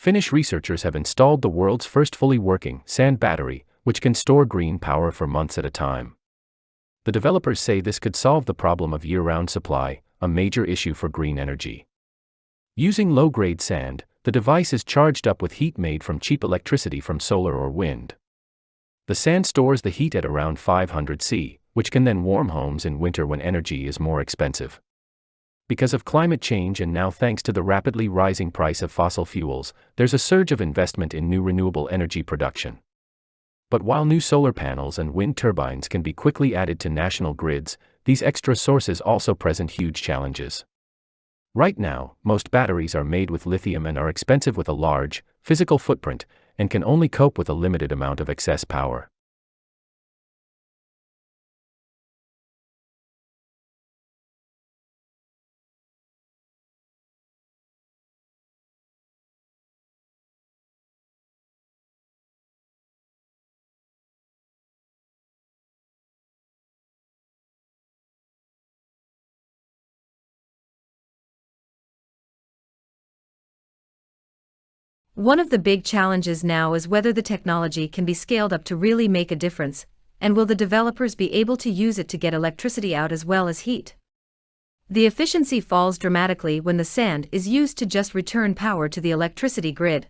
Finnish researchers have installed the world's first fully working sand battery, which can store green power for months at a time. The developers say this could solve the problem of year-round supply, a major issue for green energy. Using low-grade sand, the device is charged up with heat made from cheap electricity from solar or wind. The sand stores the heat at around 500 C, which can then warm homes in winter when energy is more expensive. Because of climate change and now thanks to the rapidly rising price of fossil fuels, there's a surge of investment in new renewable energy production. But while new solar panels and wind turbines can be quickly added to national grids, these extra sources also present huge challenges. Right now, most batteries are made with lithium and are expensive with a large, physical footprint, and can only cope with a limited amount of excess power. One of the big challenges now is whether the technology can be scaled up to really make a difference, and will the developers be able to use it to get electricity out as well as heat? The efficiency falls dramatically when the sand is used to just return power to the electricity grid.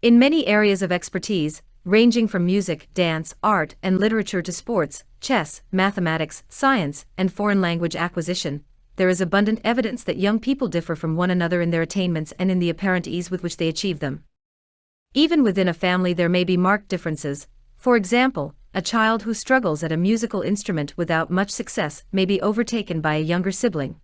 In many areas of expertise, ranging from music, dance, art, and literature to sports, chess, mathematics, science, and foreign language acquisition, there is abundant evidence that young people differ from one another in their attainments and in the apparent ease with which they achieve them. Even within a family there may be marked differences. For example, a child who struggles at a musical instrument without much success may be overtaken by a younger sibling.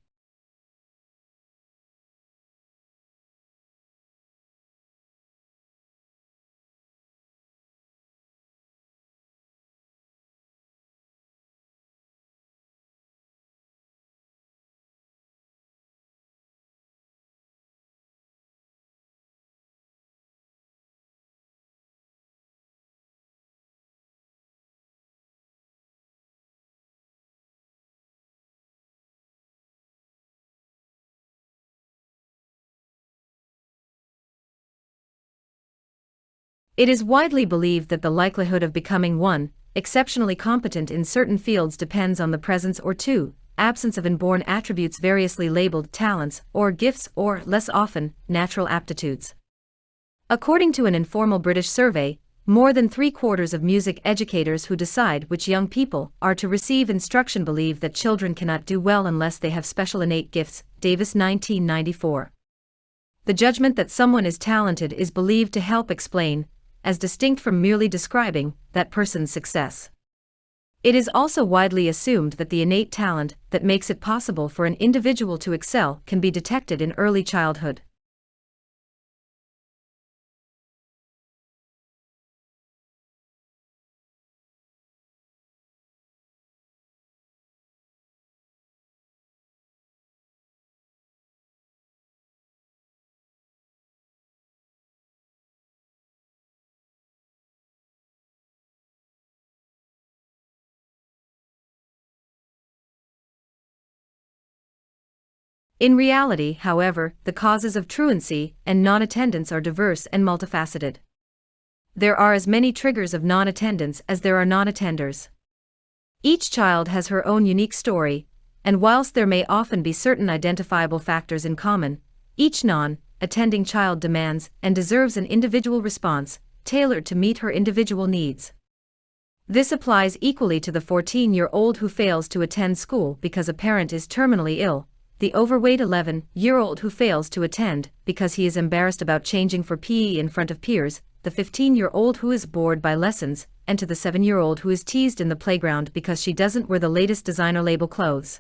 It is widely believed that the likelihood of becoming one, exceptionally competent in certain fields depends on the presence or two, absence of inborn attributes variously labeled talents or gifts or, less often, natural aptitudes. According to an informal British survey, more than 3/4 of music educators who decide which young people are to receive instruction believe that children cannot do well unless they have special innate gifts. Davis 1994. The judgment that someone is talented is believed to help explain, as distinct from merely describing, that person's success. It is also widely assumed that the innate talent that makes it possible for an individual to excel can be detected in early childhood. In reality, however, the causes of truancy and non-attendance are diverse and multifaceted. There are as many triggers of non-attendance as there are non-attenders. Each child has her own unique story, and whilst there may often be certain identifiable factors in common, each non-attending child demands and deserves an individual response, tailored to meet her individual needs. This applies equally to the 14-year-old who fails to attend school because a parent is terminally ill, the overweight 11-year-old who fails to attend because he is embarrassed about changing for PE in front of peers, the 15-year-old who is bored by lessons, and to the 7-year-old who is teased in the playground because she doesn't wear the latest designer label clothes.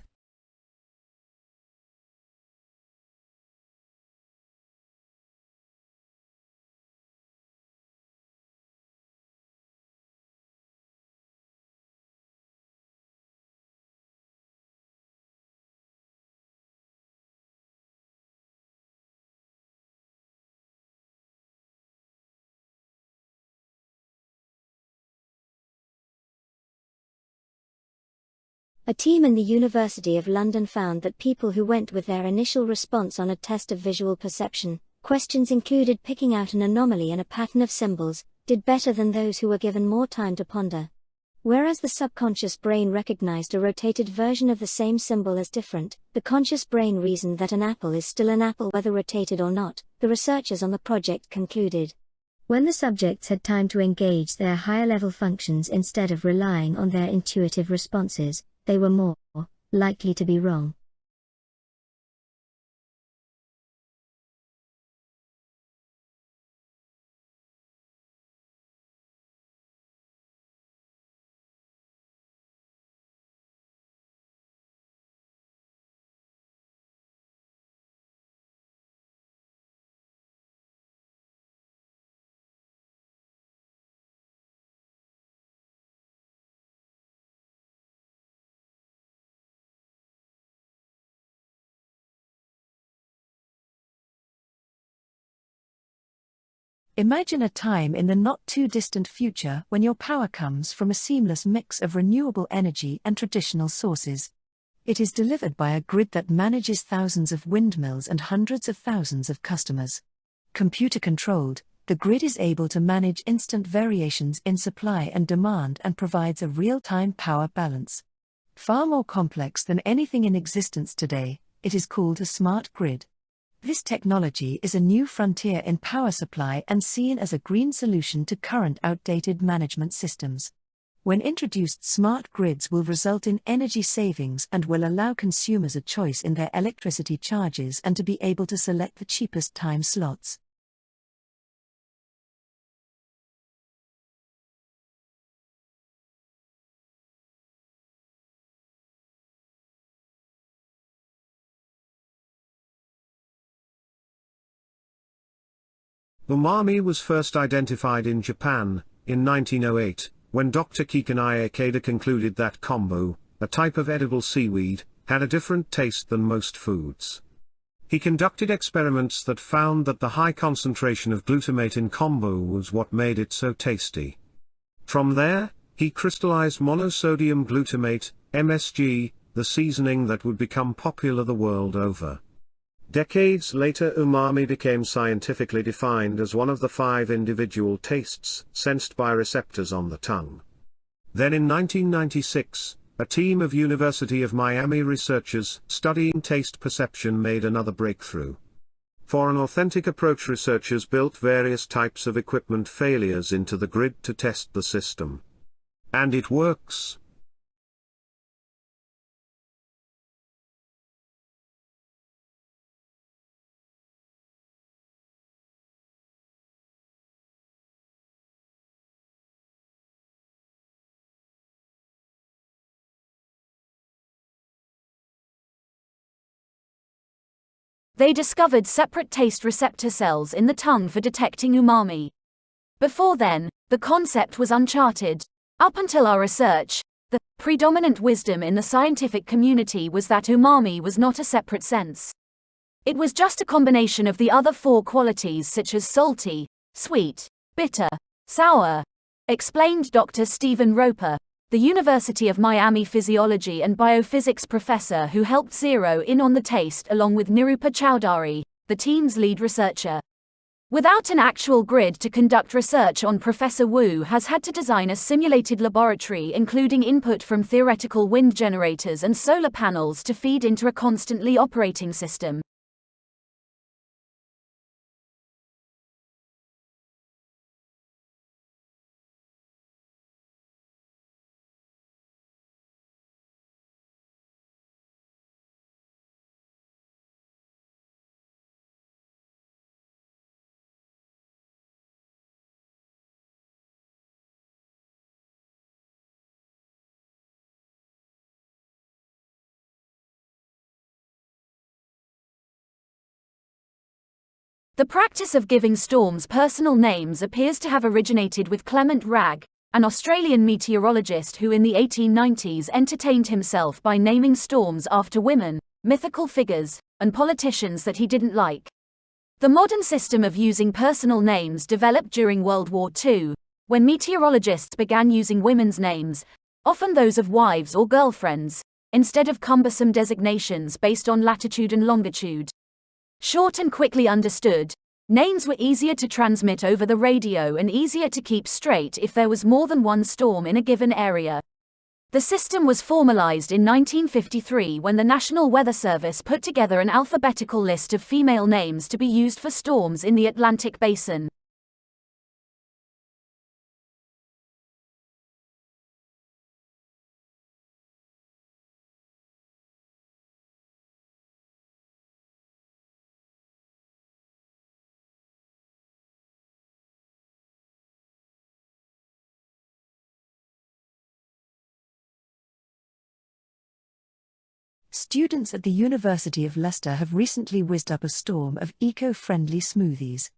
A team in the University of London found that people who went with their initial response on a test of visual perception Questions included picking out an anomaly and a pattern of symbols, did better than those who were given more time to ponder. Whereas the subconscious brain recognized a rotated version of the same symbol as different, the conscious brain reasoned that an apple is still an apple whether rotated or not, the researchers on the project concluded. When the subjects had time to engage their higher-level functions instead of relying on their intuitive responses, they were more likely to be wrong. Imagine a time in the not-too-distant future when your power comes from a seamless mix of renewable energy and traditional sources. It is delivered by a grid that manages thousands of windmills and hundreds of thousands of customers. Computer-controlled, the grid is able to manage instant variations in supply and demand and provides a real-time power balance. Far more complex than anything in existence today, it is called a smart grid. This technology is a new frontier in power supply and seen as a green solution to current outdated management systems. When introduced, smart grids will result in energy savings and will allow consumers a choice in their electricity charges and to be able to select the cheapest time slots. Umami was first identified in Japan, in 1908, when Dr. Kikanai Ikeda concluded that kombu, a type of edible seaweed, had a different taste than most foods. He conducted experiments that found that the high concentration of glutamate in kombu was what made it so tasty. From there, he crystallized monosodium glutamate, MSG, the seasoning that would become popular the world over. Decades later, umami became scientifically defined as one of the 5 individual tastes sensed by receptors on the tongue. Then in 1996, a team of University of Miami researchers studying taste perception made another breakthrough. For an authentic approach, researchers built various types of equipment failures into the grid to test the system. And it works. They discovered separate taste receptor cells in the tongue for detecting umami. Before then, the concept was uncharted. Up until our research, the predominant wisdom in the scientific community was that umami was not a separate sense. It was just a combination of the other 4 qualities such as salty, sweet, bitter, sour, explained Dr. Stephen Roper, the University of Miami physiology and biophysics professor who helped zero in on the taste along with Nirupa Chowdhury, the team's lead researcher. Without an actual grid to conduct research on, Professor Wu has had to design a simulated laboratory including input from theoretical wind generators and solar panels to feed into a constantly operating system. The practice of giving storms personal names appears to have originated with Clement Wragg, an Australian meteorologist who in the 1890s entertained himself by naming storms after women, mythical figures, and politicians that he didn't like. The modern system of using personal names developed during World War II, when meteorologists began using women's names, often those of wives or girlfriends, instead of cumbersome designations based on latitude and longitude. Short and quickly understood, Names were easier to transmit over the radio and easier to keep straight if there was more than one storm in a given area. The system was formalized in 1953 when the National Weather Service put together an alphabetical list of female names to be used for storms in the Atlantic Basin. Students at the University of Leicester have recently whizzed up a storm of eco-friendly smoothies.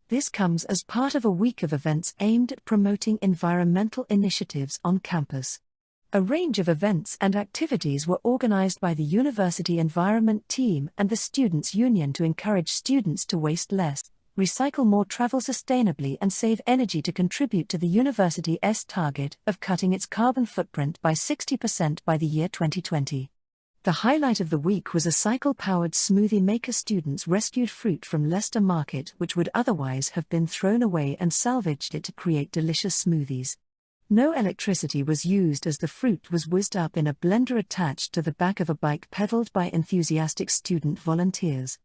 This comes as part of a week of events aimed at promoting environmental initiatives on campus. A range of events and activities were organized by the University Environment Team and the Students' Union to encourage students to waste less, recycle more, travel sustainably and save energy to contribute to the university's target of cutting its carbon footprint by 60% by the year 2020. The highlight of the week was a cycle-powered smoothie maker. Students rescued fruit from Leicester Market which would otherwise have been thrown away and salvaged it to create delicious smoothies. No electricity was used as the fruit was whizzed up in a blender attached to the back of a bike pedaled by enthusiastic student volunteers.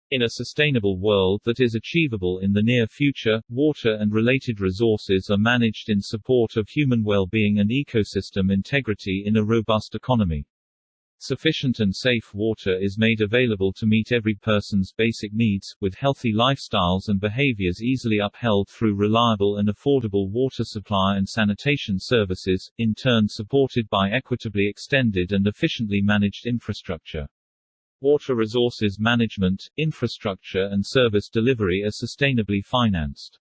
In a sustainable world that is achievable in the near future, water and related resources are managed in support of human well-being and ecosystem integrity in a robust economy. Sufficient and safe water is made available to meet every person's basic needs, with healthy lifestyles and behaviors easily upheld through reliable and affordable water supply and sanitation services, in turn supported by equitably extended and efficiently managed infrastructure. Water resources management, infrastructure and service delivery are sustainably financed.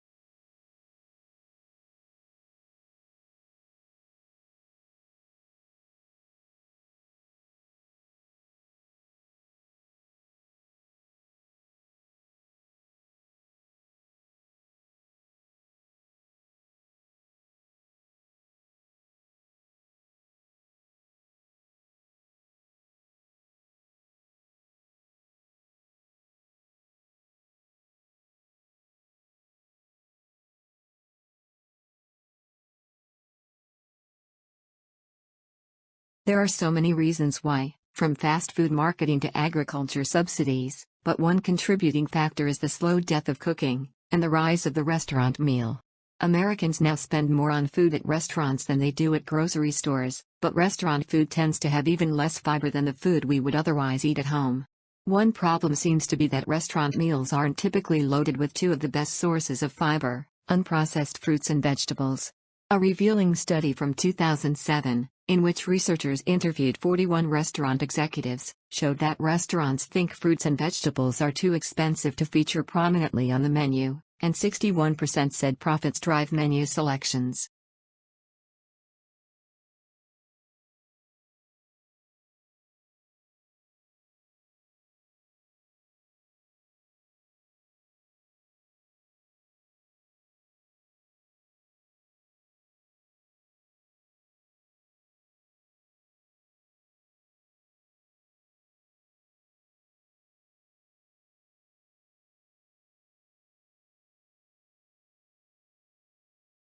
There are so many reasons why, from fast food marketing to agriculture subsidies, but one contributing factor is the slow death of cooking, and the rise of the restaurant meal. Americans now spend more on food at restaurants than they do at grocery stores, but restaurant food tends to have even less fiber than the food we would otherwise eat at home. One problem seems to be that restaurant meals aren't typically loaded with two of the best sources of fiber, unprocessed fruits and vegetables. A revealing study from 2007, in which researchers interviewed 41 restaurant executives, showed that restaurants think fruits and vegetables are too expensive to feature prominently on the menu, and 61% said profits drive menu selections.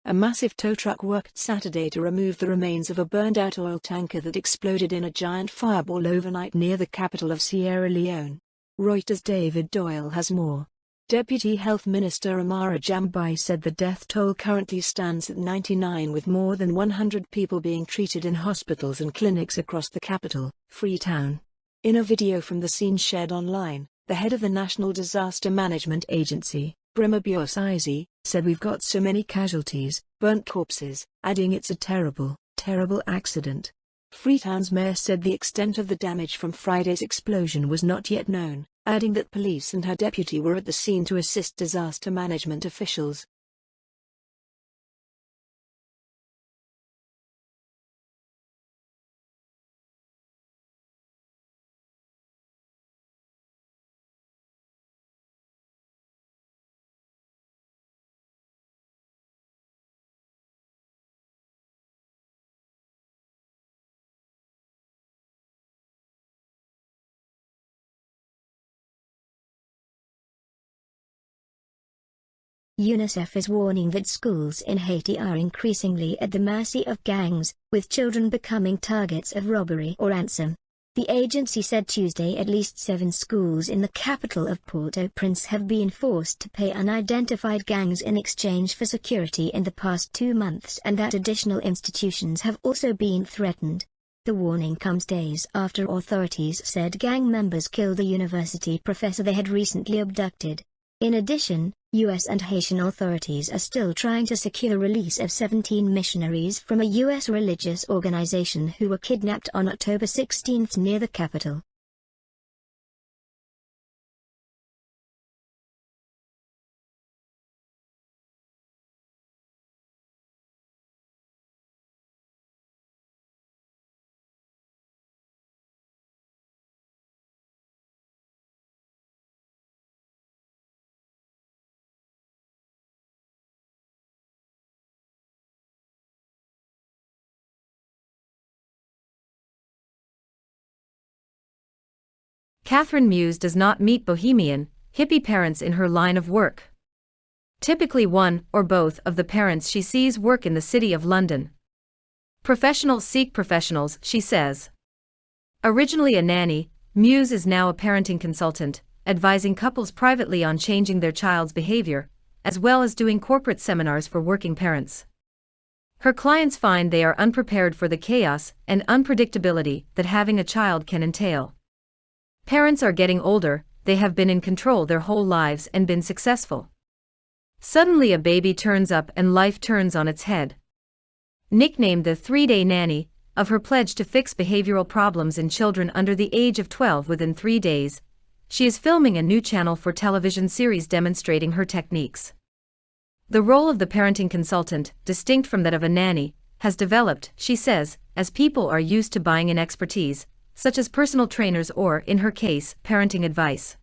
A massive tow truck worked Saturday to remove the remains of a burned-out oil tanker that exploded in a giant fireball overnight near the capital of Sierra Leone. Reuters' David Doyle has more. Deputy Health Minister Amara Jambai said the death toll currently stands at 99, with more than 100 people being treated in hospitals and clinics across the capital, Freetown. In a video from the scene shared online, the head of the National Disaster Management Agency, Brima Biosizi, said, "We've got so many casualties, burnt corpses," adding, "It's a terrible, terrible accident." Freetown's mayor said the extent of the damage from Friday's explosion was not yet known, adding that police and her deputy were at the scene to assist disaster management officials. UNICEF is warning that schools in Haiti are increasingly at the mercy of gangs, with children becoming targets of robbery or ransom. The agency said Tuesday at least 7 schools in the capital of Port-au-Prince have been forced to pay unidentified gangs in exchange for security in the past 2 months, and that additional institutions have also been threatened. The warning comes days after authorities said gang members killed a university professor they had recently abducted. In addition, U.S. and Haitian authorities are still trying to secure release of 17 missionaries from a U.S. religious organization who were kidnapped on October 16 near the capital. Catherine Muse does not meet bohemian, hippie parents in her line of work. Typically one or both of the parents she sees work in the City of London. Professionals seek professionals, she says. Originally a nanny, Muse is now a parenting consultant, advising couples privately on changing their child's behavior, as well as doing corporate seminars for working parents. Her clients find they are unprepared for the chaos and unpredictability that having a child can entail. Parents are getting older, they have been in control their whole lives and been successful. Suddenly a baby turns up and life turns on its head. Nicknamed the 3-day nanny, of her pledge to fix behavioral problems in children under the age of 12 within 3 days, she is filming a new Channel 4 television series demonstrating her techniques. The role of the parenting consultant, distinct from that of a nanny, has developed, she says, as people are used to buying in expertise, such as personal trainers or, in her case, parenting advice.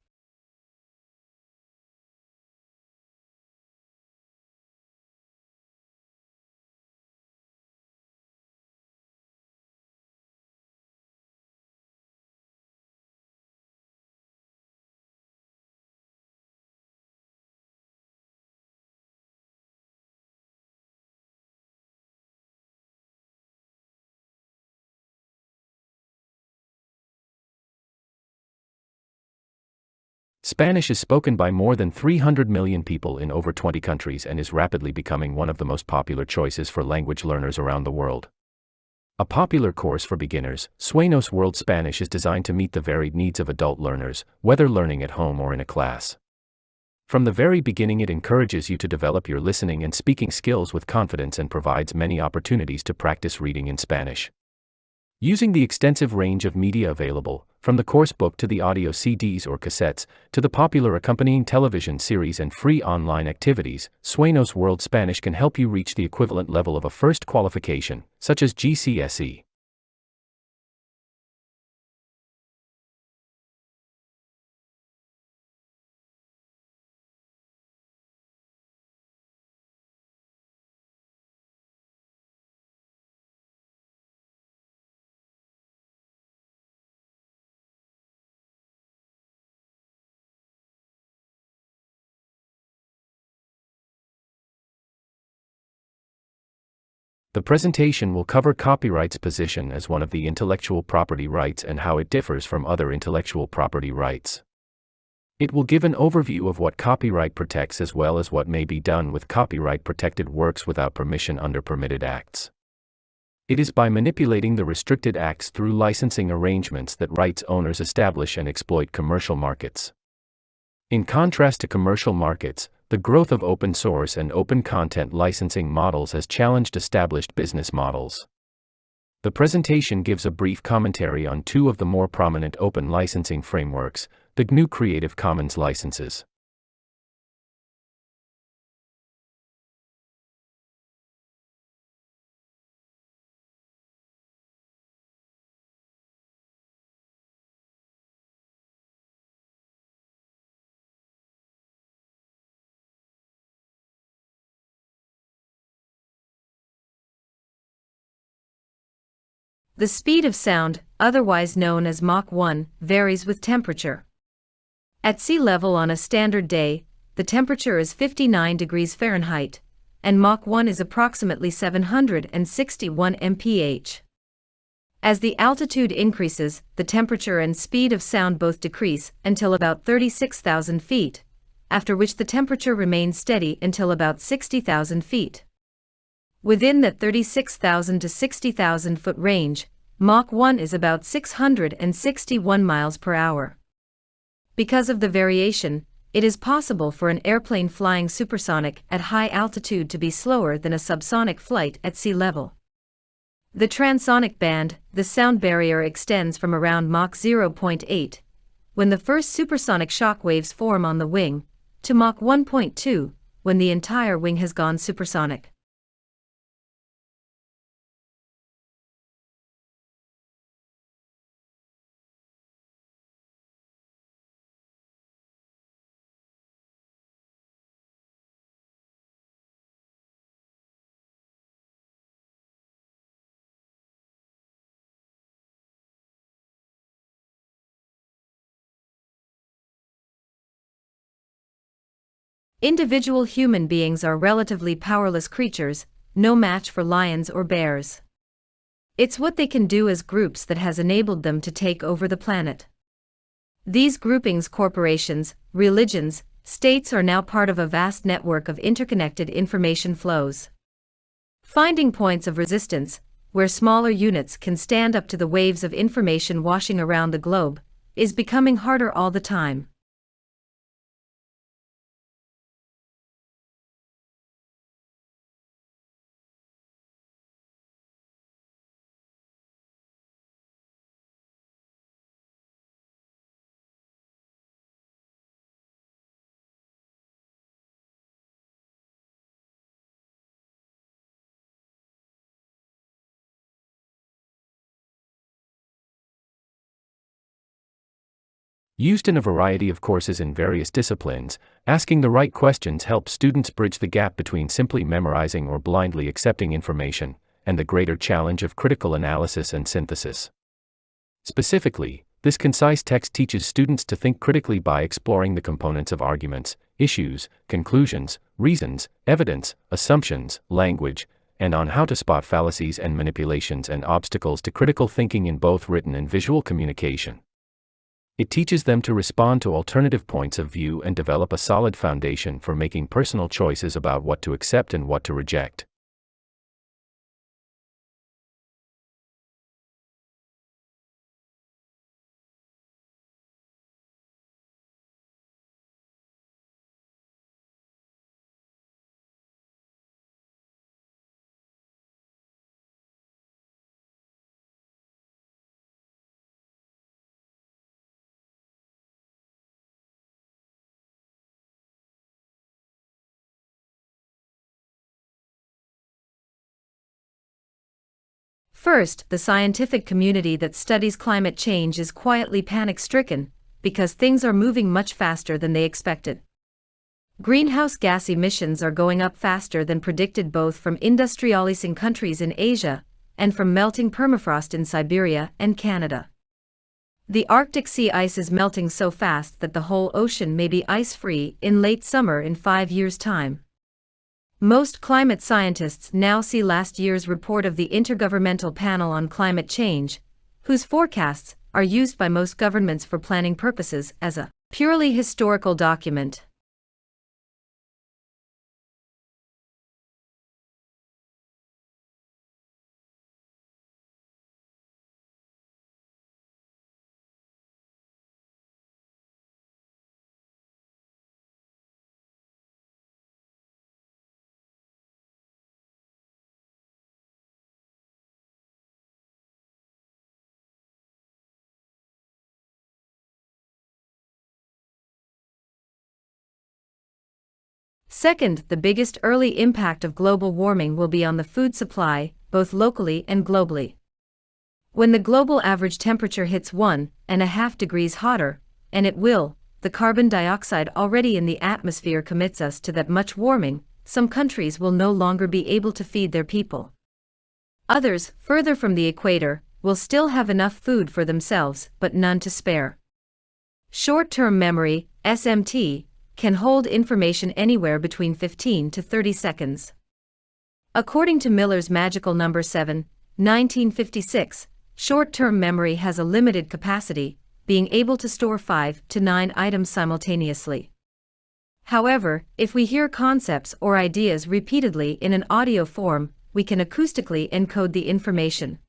Spanish is spoken by more than 300 million people in over 20 countries and is rapidly becoming one of the most popular choices for language learners around the world. A popular course for beginners, Sueños World Spanish is designed to meet the varied needs of adult learners, whether learning at home or in a class. From the very beginning, it encourages you to develop your listening and speaking skills with confidence and provides many opportunities to practice reading in Spanish. Using the extensive range of media available, from the course book to the audio CDs or cassettes, to the popular accompanying television series and free online activities, Sueños World Spanish can help you reach the equivalent level of a first qualification, such as GCSE. The presentation will cover copyright's position as one of the intellectual property rights and how it differs from other intellectual property rights. It will give an overview of what copyright protects as well as what may be done with copyright-protected works without permission under permitted acts. It is by manipulating the restricted acts through licensing arrangements that rights owners establish and exploit commercial markets. In contrast to commercial markets, the growth of open source and open content licensing models has challenged established business models. The presentation gives a brief commentary on 2 of the more prominent open licensing frameworks, the GNU Creative Commons licenses. The speed of sound, otherwise known as Mach 1, varies with temperature. At sea level on a standard day, the the temperature is 59 degrees Fahrenheit, and Mach 1 is approximately 761 mph. As the altitude increases, the temperature and speed of sound both decrease until about 36,000 feet, after which the temperature remains steady until about 60,000 feet. Within that 36,000 to 60,000 foot range, Mach 1 is about 661 miles per hour. Because of the variation, it is possible for an airplane flying supersonic at high altitude to be slower than a subsonic flight at sea level. The transonic band, the sound barrier, extends from around Mach 0.8, when the first supersonic shock waves form on the wing, to Mach 1.2, when the entire wing has gone supersonic. Individual human beings are relatively powerless creatures, no match for lions or bears. It's what they can do as groups that has enabled them to take over the planet. These groupings, corporations, religions, states are now part of a vast network of interconnected information flows. Finding points of resistance, where smaller units can stand up to the waves of information washing around the globe, is becoming harder all the time. Used in a variety of courses in various disciplines, asking the right questions helps students bridge the gap between simply memorizing or blindly accepting information, and the greater challenge of critical analysis and synthesis. Specifically, this concise text teaches students to think critically by exploring the components of arguments, issues, conclusions, reasons, evidence, assumptions, language, and on how to spot fallacies and manipulations and obstacles to critical thinking in both written and visual communication. It teaches them to respond to alternative points of view and develop a solid foundation for making personal choices about what to accept and what to reject. First, the scientific community that studies climate change is quietly panic-stricken, because things are moving much faster than they expected. Greenhouse gas emissions are going up faster than predicted, both from industrializing countries in Asia and from melting permafrost in Siberia and Canada. The Arctic sea ice is melting so fast that the whole ocean may be ice-free in late summer in 5 years' time. Most climate scientists now see last year's report of the Intergovernmental Panel on Climate Change, whose forecasts are used by most governments for planning purposes, as a purely historical document. Second, the biggest early impact of global warming will be on the food supply, both locally and globally. When the global average temperature hits 1.5 degrees hotter, and it will, the carbon dioxide already in the atmosphere commits us to that much warming, some countries will no longer be able to feed their people. Others, further from the equator, will still have enough food for themselves, but none to spare. Short-term memory, SMT, can hold information anywhere between 15 to 30 seconds. According to Miller's Magical Number 7, 1956, short-term memory has a limited capacity, being able to store 5 to 9 items simultaneously. However, if we hear concepts or ideas repeatedly in an audio form, we can acoustically encode the information.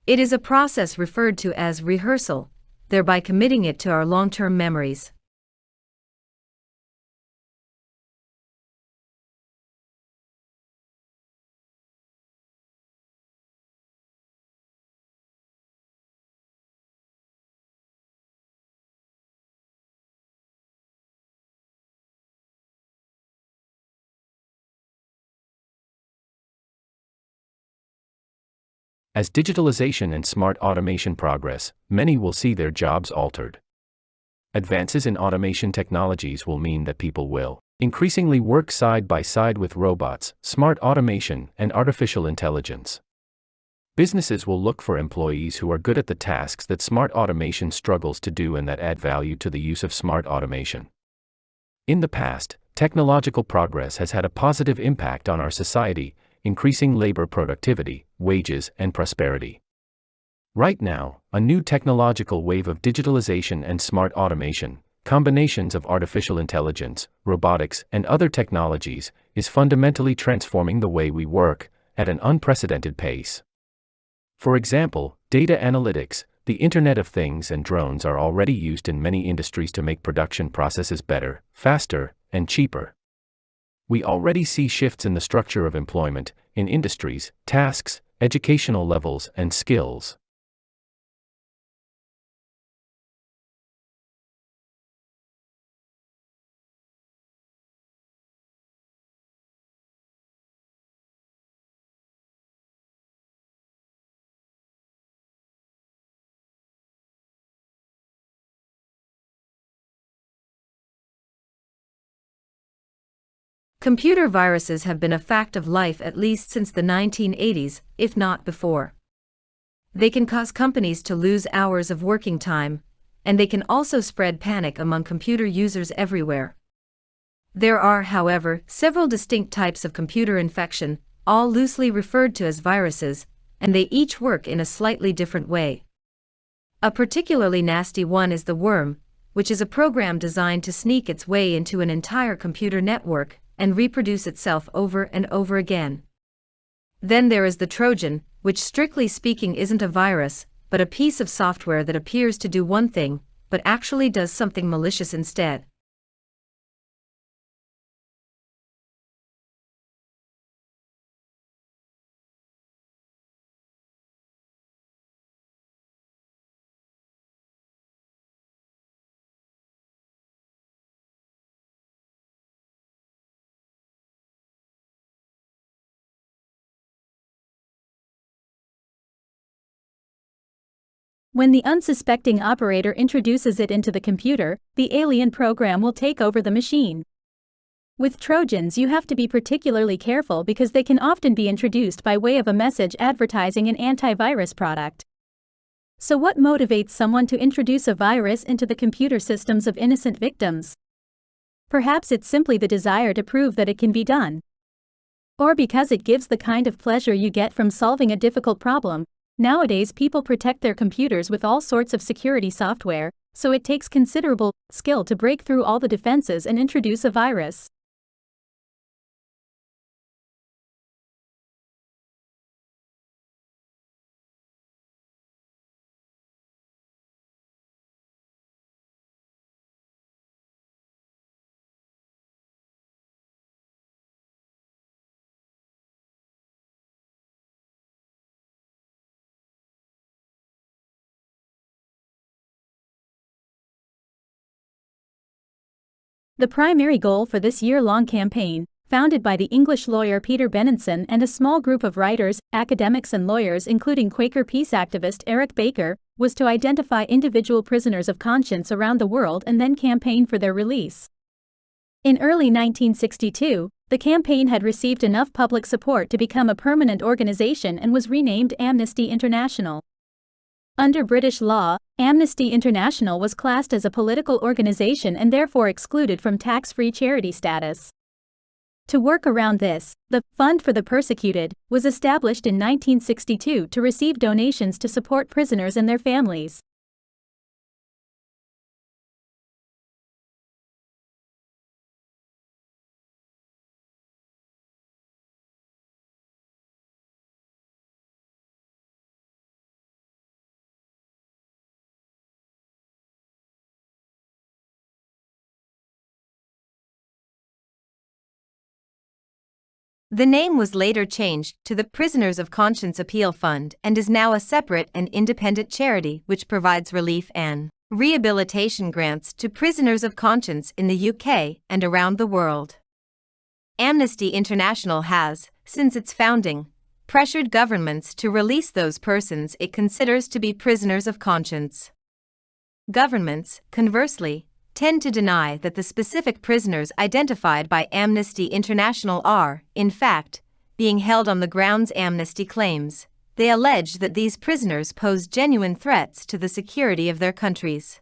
It is a process referred to as rehearsal, thereby committing it to our long-term memories. As digitalization and smart automation progress, many will see their jobs altered. Advances in automation technologies will mean that people will increasingly work side by side with robots, smart automation, and artificial intelligence. Businesses will look for employees who are good at the tasks that smart automation struggles to do and that add value to the use of smart automation. In the past, technological progress has had a positive impact on our society, increasing labor productivity, wages, and prosperity. Right now, a new technological wave of digitalization and smart automation, combinations of artificial intelligence, robotics, and other technologies, is fundamentally transforming the way we work, at an unprecedented pace. For example, data analytics, the Internet of Things, and drones are already used in many industries to make production processes better, faster, and cheaper. We already see shifts in the structure of employment, in industries, tasks, educational levels, and skills. Computer viruses have been a fact of life at least since the 1980s, if not before. They can cause companies to lose hours of working time, and they can also spread panic among computer users everywhere. There are, however, several distinct types of computer infection, all loosely referred to as viruses, and they each work in a slightly different way. A particularly nasty one is the worm, which is a program designed to sneak its way into an entire computer network and reproduce itself over and over again. Then there is the Trojan, which strictly speaking isn't a virus, but a piece of software that appears to do one thing, but actually does something malicious instead. When the unsuspecting operator introduces it into the computer, the alien program will take over the machine. With Trojans, you have to be particularly careful because they can often be introduced by way of a message advertising an antivirus product. So, what motivates someone to introduce a virus into the computer systems of innocent victims? Perhaps it's simply the desire to prove that it can be done. Or because it gives the kind of pleasure you get from solving a difficult problem. Nowadays, people protect their computers with all sorts of security software, so it takes considerable skill to break through all the defenses and introduce a virus. The primary goal for this year-long campaign, founded by the English lawyer Peter Benenson and a small group of writers, academics and lawyers including Quaker peace activist Eric Baker, was to identify individual prisoners of conscience around the world and then campaign for their release. In early 1962, the campaign had received enough public support to become a permanent organization and was renamed Amnesty International. Under British law, Amnesty International was classed as a political organization and therefore excluded from tax-free charity status. To work around this, the Fund for the Persecuted was established in 1962 to receive donations to support prisoners and their families. The name was later changed to the Prisoners of Conscience Appeal Fund and is now a separate and independent charity which provides relief and rehabilitation grants to prisoners of conscience in the UK and around the world. Amnesty International has, since its founding, pressured governments to release those persons it considers to be prisoners of conscience. Governments, conversely, tend to deny that the specific prisoners identified by Amnesty International are, in fact, being held on the grounds Amnesty claims. They allege that these prisoners pose genuine threats to the security of their countries.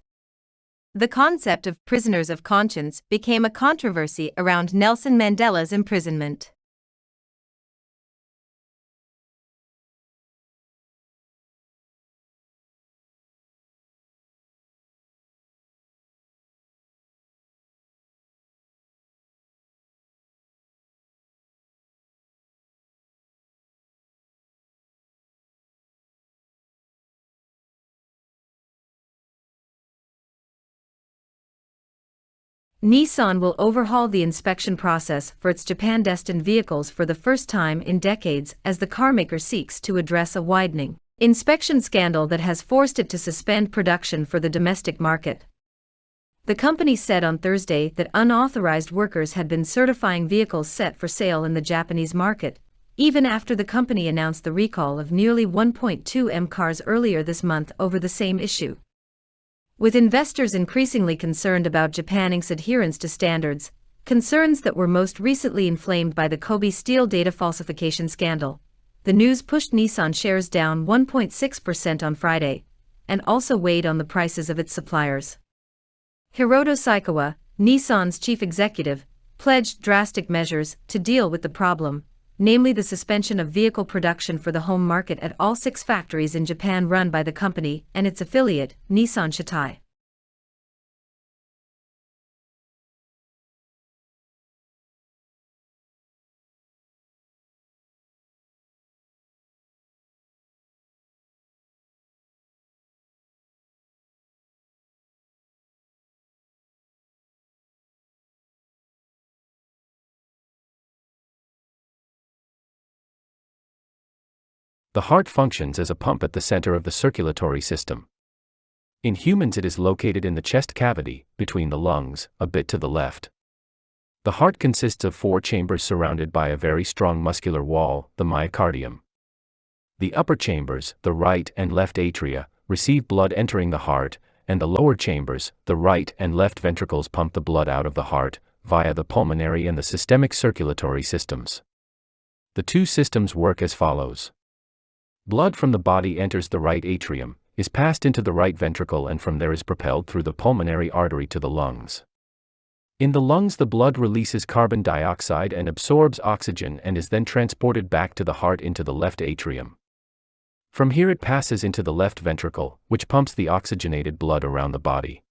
The concept of prisoners of conscience became a controversy around Nelson Mandela's imprisonment. Nissan will overhaul the inspection process for its Japan-destined vehicles for the first time in decades as the carmaker seeks to address a widening inspection scandal that has forced it to suspend production for the domestic market. The company said on Thursday that unauthorized workers had been certifying vehicles set for sale in the Japanese market, even after the company announced the recall of nearly 1.2 million cars earlier this month over the same issue. With investors increasingly concerned about Japan Inc.'s adherence to standards, concerns that were most recently inflamed by the Kobe Steel data falsification scandal, the news pushed Nissan shares down 1.6% on Friday, and also weighed on the prices of its suppliers. Hiroto Saikawa, Nissan's chief executive, pledged drastic measures to deal with the problem, namely the suspension of vehicle production for the home market at all 6 factories in Japan run by the company and its affiliate, Nissan Shitai. The heart functions as a pump at the center of the circulatory system. In humans, it is located in the chest cavity, between the lungs, a bit to the left. The heart consists of 4 chambers surrounded by a very strong muscular wall, the myocardium. The upper chambers, the right and left atria, receive blood entering the heart, and the lower chambers, the right and left ventricles, pump the blood out of the heart, via the pulmonary and the systemic circulatory systems. The 2 systems work as follows. Blood from the body enters the right atrium, is passed into the right ventricle, and from there is propelled through the pulmonary artery to the lungs. In the lungs, the blood releases carbon dioxide and absorbs oxygen and is then transported back to the heart into the left atrium. From here it passes into the left ventricle, which pumps the oxygenated blood around the body.